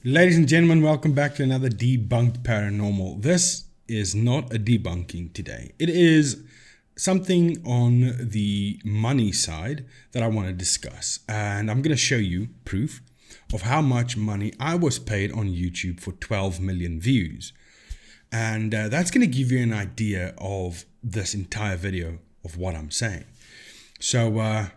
Ladies and gentlemen, welcome back to another Debunked Paranormal. This is not a debunking today. It is something on the money side that I want to discuss. And I'm going to show you proof of how much money I was paid on YouTube for 12 million views. And that's going to give you an idea of this entire video of what I'm saying. So,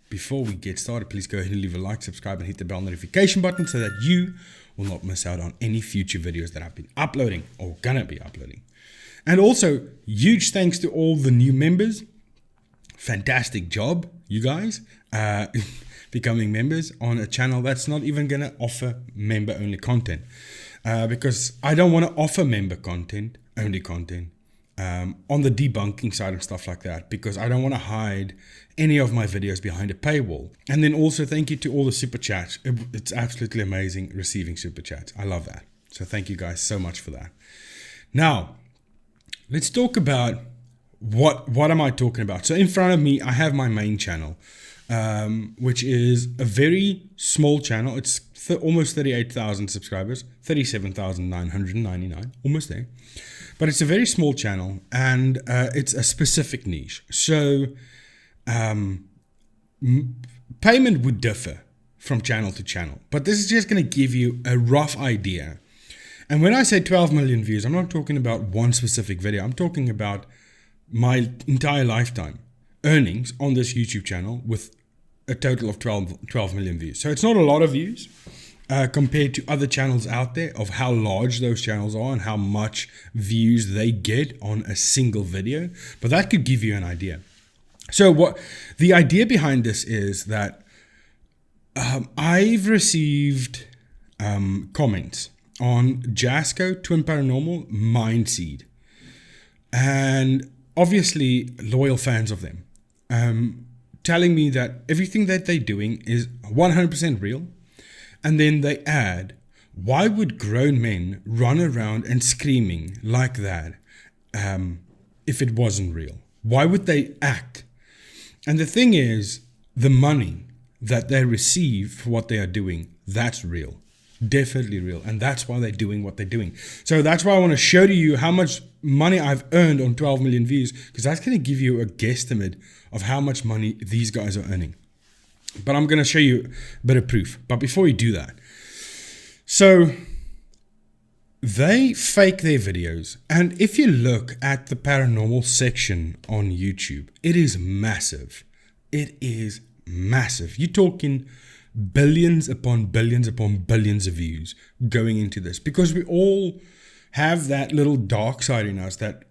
before we get started, please go ahead and leave a like, subscribe, and hit the bell notification button so that you will not miss out on any future videos that I've been uploading or gonna be uploading. And also, huge thanks to all the new members. Fantastic job, you guys, becoming members on a channel that's not even gonna offer member-only content. Because I don't want to offer member content, only content. On the debunking side and stuff like that, because I don't want to hide any of my videos behind a paywall. And then also thank you to all the super chats. It's absolutely amazing receiving super chats. I love that. So thank you guys so much for that. Now, let's talk about what am I talking about. So in front of me, I have my main channel, which is a very small channel. It's almost 38,000 subscribers, 37,999, almost there. But it's a very small channel and it's a specific niche. So payment would differ from channel to channel. But this is just going to give you a rough idea. And when I say 12 million views, I'm not talking about one specific video. I'm talking about my entire lifetime earnings on this YouTube channel with a total of 12 million views. So it's not a lot of views. Compared to other channels out there of how large those channels are and how much views they get on a single video. But that could give you an idea. So what the idea behind this is that I've received comments on Jasco, Twin Paranormal, Mindseed, and obviously loyal fans of them, telling me that everything that they're doing is 100% real. And then they add, why would grown men run around and screaming like that if it wasn't real? Why would they act? And the thing is, the money that they receive for what they are doing, that's real. Definitely real. And that's why they're doing what they're doing. So that's why I want to show to you how much money I've earned on 12 million views, because that's going to give you a guesstimate of how much money these guys are earning. But I'm going to show you a bit of proof. But before we do that, so they fake their videos. And if you look at the paranormal section on YouTube, it is massive. It is massive. You're talking billions upon billions upon billions of views going into this. Because we all have that little dark side in us, that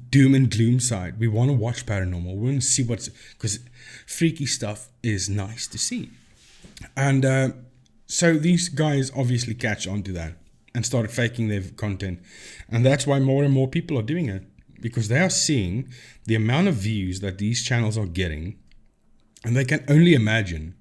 doom and gloom side. We want to watch paranormal. We want to see because freaky stuff is nice to see. And so these guys obviously catch on to that and started faking their content. And that's why more and more people are doing it, because they are seeing the amount of views that these channels are getting, and they can only imagine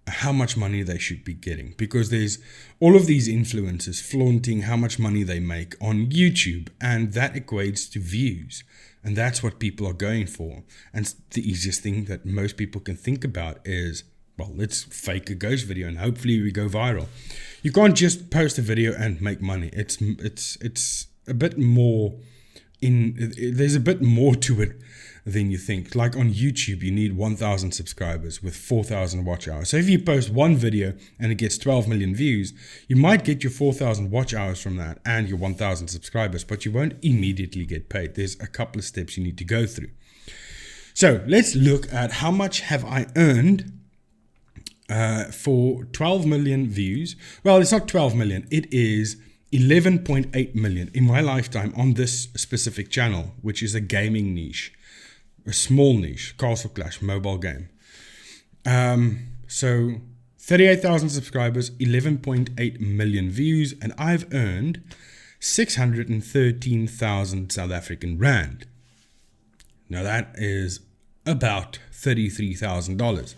how much money they should be getting, because there's all of these influencers flaunting how much money they make on YouTube, and that equates to views, and that's what people are going for. And the easiest thing that most people can think about is, well, let's fake a ghost video and hopefully we go viral. You can't just post a video and make money. It's a bit more there's a bit more to it than you think. Like on YouTube, you need 1,000 subscribers with 4,000 watch hours. So if you post one video and it gets 12 million views, you might get your 4,000 watch hours from that and your 1,000 subscribers, but you won't immediately get paid. There's a couple of steps you need to go through. So let's look at how much have I earned for 12 million views. Well, it's not 12 million. It is 11.8 million in my lifetime on this specific channel, which is a gaming niche. A small niche, Castle Clash mobile game. So 38,000 subscribers, 11.8 million views, and I've earned 613,000 South African Rand. Now that is about $33,000.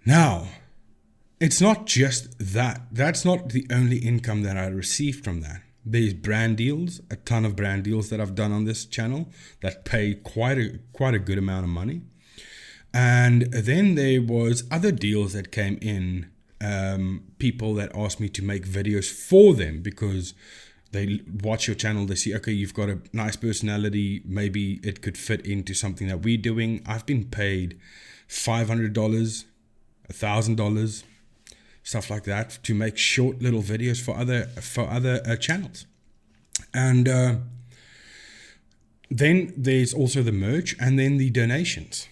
Now, it's not just that. That's not the only income that I received from that. There's brand deals, a ton of brand deals that I've done on this channel that pay quite a good amount of money. And then there was other deals that came in people that ask me to make videos for them because they watch your channel, they see, okay, you've got a nice personality, maybe it could fit into something that we're doing. I've been paid $500, $1,000, stuff like that, to make short little videos for other channels. And then there's also the merch, and then the donations.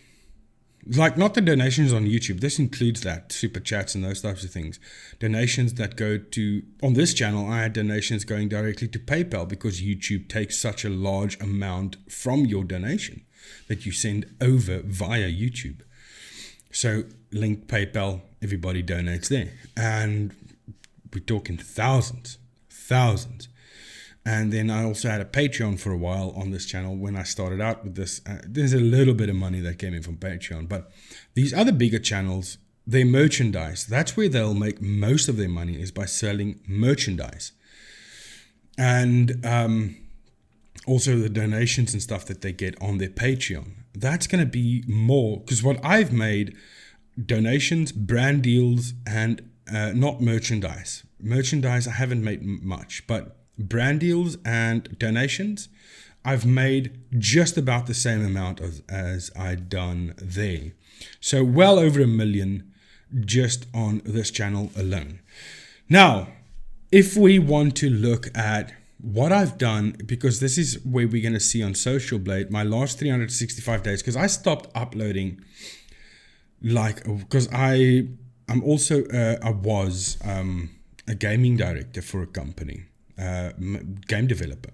Like, not the donations on YouTube. This includes that, super chats and those types of things. Donations that go to, on this channel, I had donations going directly to PayPal because YouTube takes such a large amount from your donation that you send over via YouTube. So, link PayPal, everybody donates there. And we're talking thousands. And then I also had a Patreon for a while on this channel when I started out with this. There's a little bit of money that came in from Patreon. But these other bigger channels, their merchandise, that's where they'll make most of their money, is by selling merchandise. And also the donations and stuff that they get on their Patreon. That's going to be more, because what I've made, donations, brand deals, and not merchandise. Merchandise, I haven't made much, but brand deals and donations, I've made just about the same amount as I'd done there. So well over $1 million just on this channel alone. Now, if we want to look at what I've done, because this is where we're going to see on Social Blade, my last 365 days, because I stopped uploading, because I was a gaming director for a company. Game developer.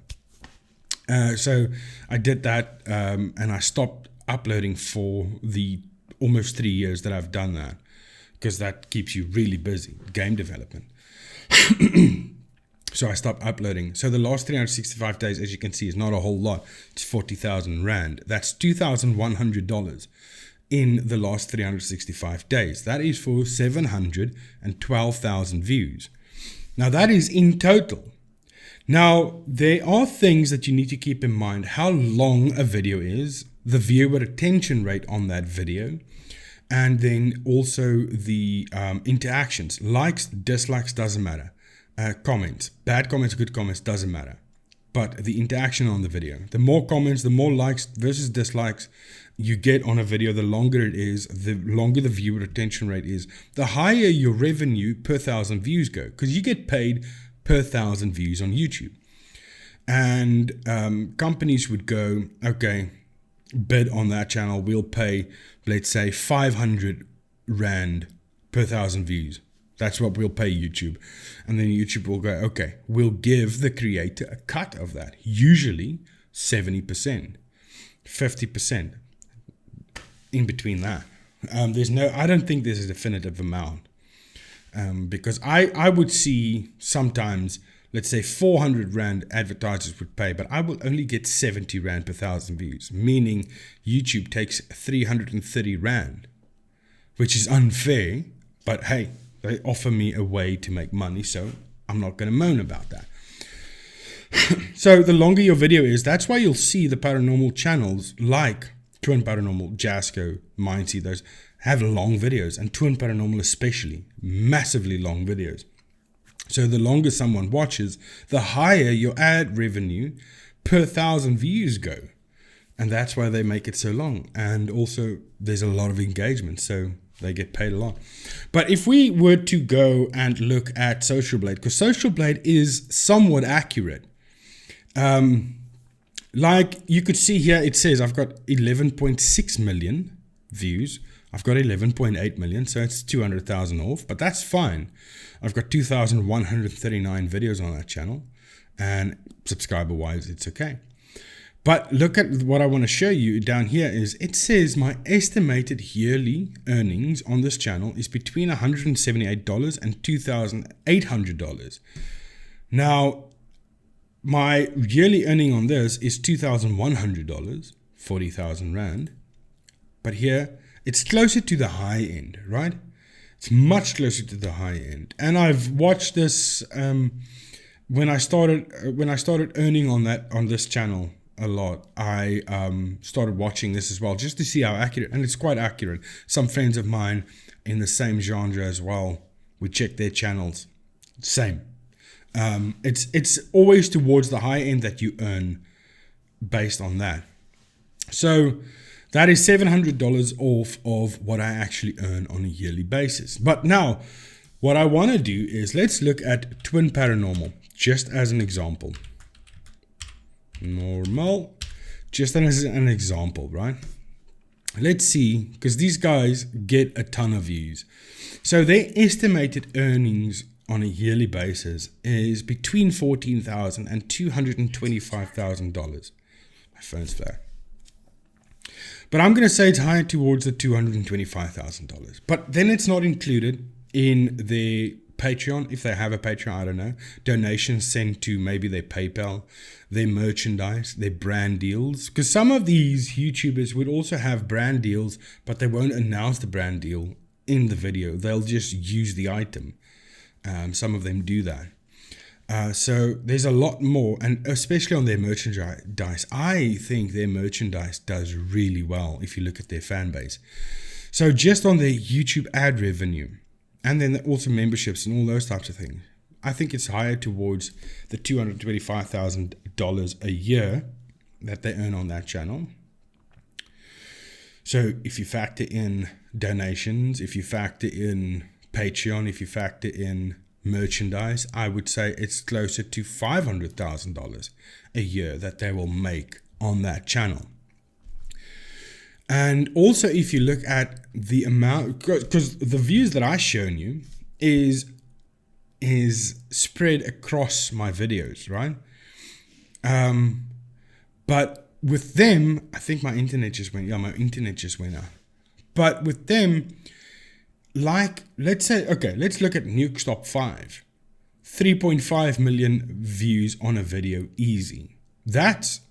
So I did that, and I stopped uploading for the almost 3 years that I've done that, because that keeps you really busy, game development. So I stopped uploading. So the last 365 days, as you can see, is not a whole lot. It's 40,000 Rand. That's $2,100 in the last 365 days. That is for 712,000 views. Now that is in total. Now, there are things that you need to keep in mind. How long a video is, the viewer attention rate on that video, and then also the interactions. Likes, dislikes, doesn't matter. Comments, bad comments, good comments, doesn't matter. But the interaction on the video. The more comments, the more likes versus dislikes you get on a video, the longer it is, the longer the viewer attention rate is, the higher your revenue per 1,000 views go, because you get paid per 1,000 views on YouTube. And companies would go, okay, bid on that channel, we'll pay, let's say, 500 Rand per 1,000 views. That's what we'll pay YouTube. And then YouTube will go, okay, we'll give the creator a cut of that, usually 70%, 50%, in between that. I don't think there's a definitive amount. Because I would see sometimes, let's say 400 Rand advertisers would pay, but I will only get 70 Rand per 1,000 views, meaning YouTube takes 330 Rand, which is unfair, but hey, they offer me a way to make money, so I'm not going to moan about that. So the longer your video is, that's why you'll see the paranormal channels like Twin Paranormal, Jasco, Mindseed, those have long videos, and Twin Paranormal especially, massively long videos. So the longer someone watches, the higher your ad revenue per 1,000 views go. And that's why they make it so long. And also there's a lot of engagement, so they get paid a lot. But if we were to go and look at Social Blade, because Social Blade is somewhat accurate. Like you could see here, it says I've got 11.6 million views. I've got 11.8 million, so it's 200,000 off, but that's fine. I've got 2,139 videos on that channel, and subscriber-wise, it's okay. But look at what I want to show you down here is it says my estimated yearly earnings on this channel is between $178 and $2,800. Now, my yearly earning on this is $2,100, 40,000 Rand. But here, it's closer to the high end, right? It's much closer to the high end. And I've watched this when I started earning on this channel a lot. I started watching this as well just to see how accurate, and it's quite accurate. Some friends of mine in the same genre as well We check their channels. Same. It's always towards the high end that you earn based on that. So that is $700 off of what I actually earn on a yearly basis. But now, what I want to do is let's look at Twin Paranormal, just as an example. Normal, just as an example, right? Let's see, because these guys get a ton of views. So their estimated earnings on a yearly basis is between $14,000 and $225,000. My phone's flat. But I'm going to say it's higher towards the $225,000. But then it's not included in their Patreon, if they have a Patreon, I don't know. Donations sent to maybe their PayPal, their merchandise, their brand deals. Because some of these YouTubers would also have brand deals, but they won't announce the brand deal in the video. They'll just use the item. Some of them do that. So there's a lot more, and especially on their merchandise. I think their merchandise does really well if you look at their fan base. So just on their YouTube ad revenue, and then also memberships and all those types of things, I think it's higher towards the $225,000 a year that they earn on that channel. So if you factor in donations, if you factor in Patreon, if you factor in merchandise, I would say it's closer to $500,000 a year that they will make on that channel. And also, if you look at the amount, because the views that I've shown you is spread across my videos, right? But with them, I think my internet just went out. But with them, like, let's say, okay, let's look at Nuke's Top 5. 3.5 million views on a video, easy. That's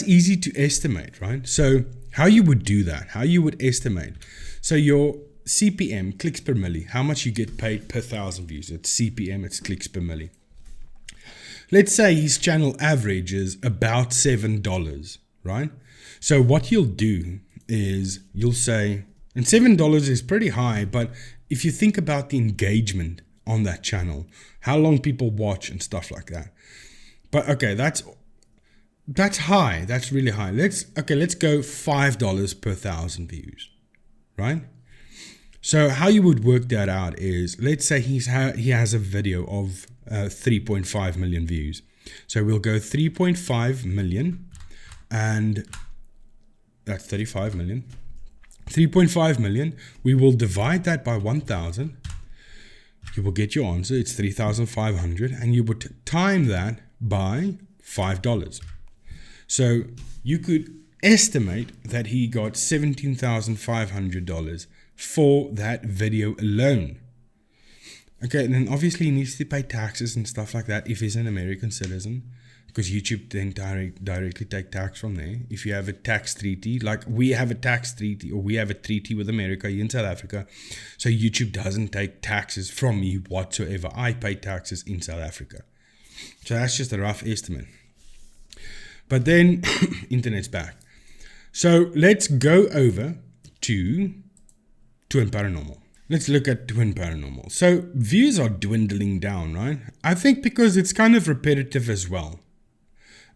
easy to estimate, right? So how you would do that, how you would estimate. So your CPM, clicks per milli, how much you get paid per 1,000 views. It's CPM, it's clicks per milli. Let's say his channel averages about $7, right? So what you'll do is you'll say, and $7 is pretty high, but if you think about the engagement on that channel, how long people watch and stuff like that. But okay, that's high. That's really high. Let's go $5 per 1,000 views, right? So how you would work that out is, let's say he has a video of 3.5 million views. So we'll go 3.5 million, and that's 35 million. 3.5 million. We will divide that by 1,000. You will get your answer. It's 3,500, and you would time that by $5. So you could estimate that he got $17,500 for that video alone. Okay, and then obviously he needs to pay taxes and stuff like that if he's an American citizen, because YouTube then directly take tax from there. If you have a tax treaty, like we have a tax treaty, or we have a treaty with America here in South Africa, so YouTube doesn't take taxes from me whatsoever. I pay taxes in South Africa. So that's just a rough estimate. But then internet's back. So let's go over to Twin Paranormal. Let's look at Twin Paranormal. So views are dwindling down, right? I think because it's kind of repetitive as well.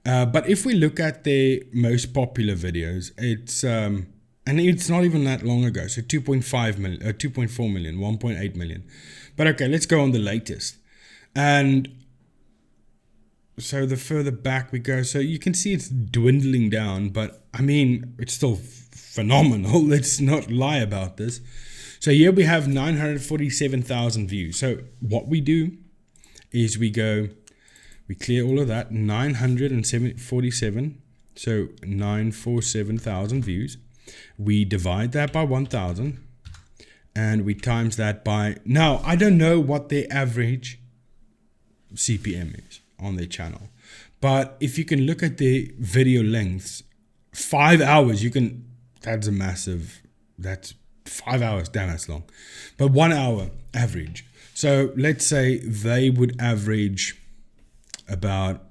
But if we look at their most popular videos, it's and it's not even that long ago. So 2.5 million, 2.4 million, 1.8 million. But okay, let's go on the latest. And so the further back we go, so you can see it's dwindling down, but I mean, it's still phenomenal. Let's not lie about this. So here we have 947,000 views. So what we do is we clear all of that, 947, so 947,000 views. We divide that by 1,000, and we times that by, now I don't know what their average CPM is on their channel, but if you can look at their video lengths, 5 hours, that's 5 hours, damn, that's long. But 1 hour average. So let's say they would average about,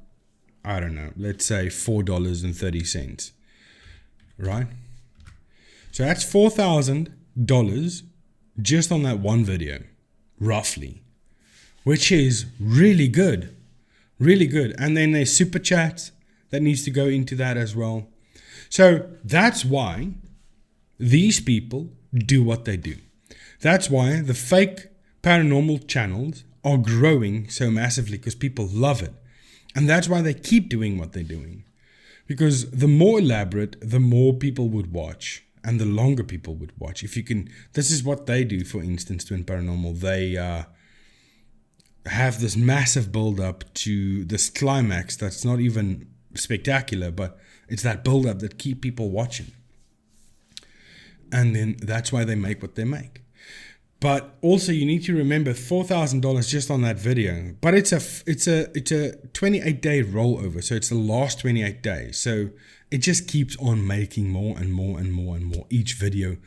I don't know, let's say $4.30, right? So that's $4,000 just on that one video. roughly, which is really good. Really good. And then there's super chats that needs to go into that as well. So that's why these people do what they do. That's why the fake paranormal channels are growing so massively, because people love it. And that's why they keep doing what they're doing. Because the more elaborate, the more people would watch, and the longer people would watch. If you can, this is what they do, for instance, to Paranormal. They have this massive build up to this climax that's not even spectacular, but it's that build up that keep people watching. And then that's why they make what they make. But also you need to remember $4,000 just on that video. But it's a 28-day rollover, so it's the last 28 days. So it just keeps on making more and more and more and more each video.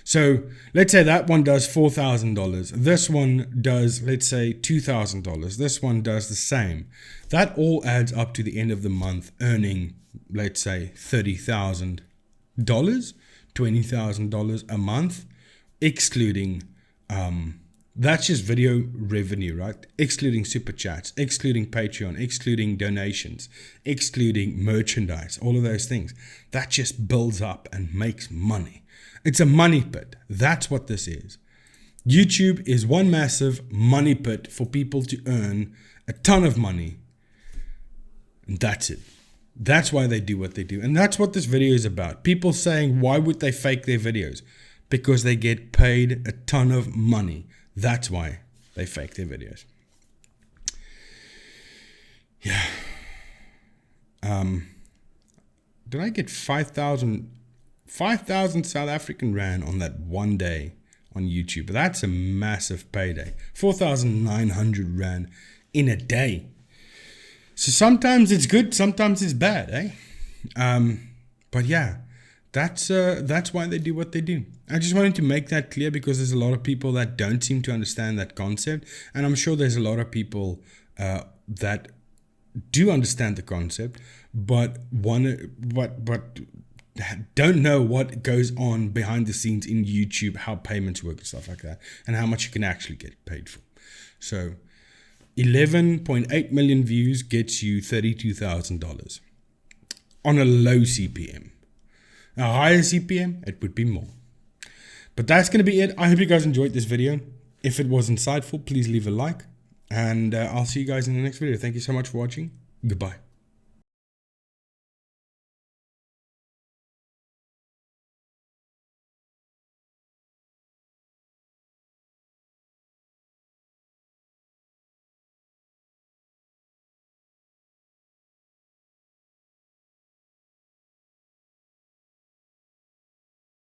So let's say that one does $4,000. This one does, let's say, $2,000. This one does the same. That all adds up to the end of the month earning, let's say, $30,000, $20,000 a month, excluding that's just video revenue, right? Excluding super chats, excluding Patreon, excluding donations, excluding merchandise, all of those things. That just builds up and makes money. It's a money pit. That's what this is. YouTube is one massive money pit for people to earn a ton of money. And that's it. That's why they do what they do. And that's what this video is about. People saying, why would they fake their videos? Because they get paid a ton of money. That's why they fake their videos. Yeah. Did I get 5,000 South African Rand on that one day on YouTube? That's a massive payday. 4,900 Rand in a day. So sometimes it's good, sometimes it's bad, eh? But yeah, that's why they do what they do. I just wanted to make that clear, because there's a lot of people that don't seem to understand that concept, and I'm sure there's a lot of people that do understand the concept, but don't know what goes on behind the scenes in YouTube, how payments work and stuff like that, and how much you can actually get paid for. So 11.8 million views gets you $32,000 on a low CPM. A higher CPM, it would be more. But that's going to be it. I hope you guys enjoyed this video. If it was insightful, please leave a like. And I'll see you guys in the next video. Thank you so much for watching. Goodbye.